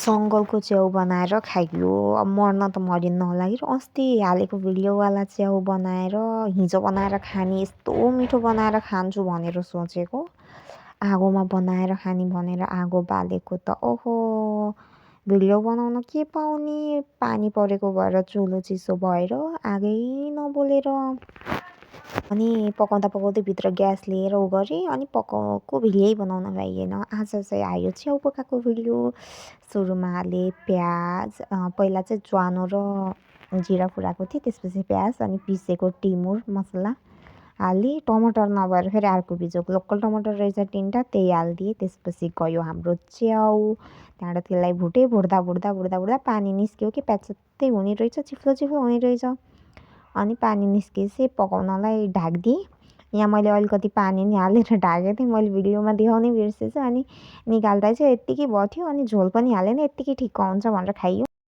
जङ्गलको च्याउ बनाएर खाइयो। अब मर्न त मरिन्न होला कि अस्ति हालेको भिडियोवाला च्याउ बनाएर हिजो बनाएर खाने यस्तो मिठो बनाएर खान्छु भनेर सोचेको। आगोमा बनाएर खाने भनेर आगो बालेको त ओहो भिडियो बनाउन के पाउने पानी परेको भएर चुलो चिसो भएर आगै नबलेर अनि पकाउँदा पकाउँदै भित्र ग्यास लिएर उ गरेँ अनि पकाएको भिडियो बनाउन भ्याइएन। आज चाहिँ आयो च्याउ पकाएको भिडियो। सुरुमा हालेँ प्याज पहिला चाहिँ ज्वानो र जिरा फुराएको थिएँ त्यसपछि प्याज अनि पिसेको टिमुर मसला हालेँ। टमाटर नभएर फेरि अर्को बिजोको लोकल टमाटर रहेछ 3टा त्यही हालिदिएँ। त्यसपछि गयो हाम्रो च्याउ। त्यहाँबाट त्यसलाई भुटेँ भुट्दा भुट्दा भुट्दा भुट्दा पानी निस्क्यो कि प्याचत्तै हुने रहेछ चिप्लो चिप्लो हुने रहेछ। अनि पानी निस्केपछि पकाउनलाई ढाकिदिएँ। यहाँ मैले अलिकति पानी नि हालेर ढाकेको थिएँ मैले भिडियोमा देखाउनै बिर्सेछु। अनि निकाल्दा चाहिँ यत्तिकै भयो थियो अनि झोल पनि हालेन यत्तिकै ठिक्क हुन्छ भनेर खाइयो।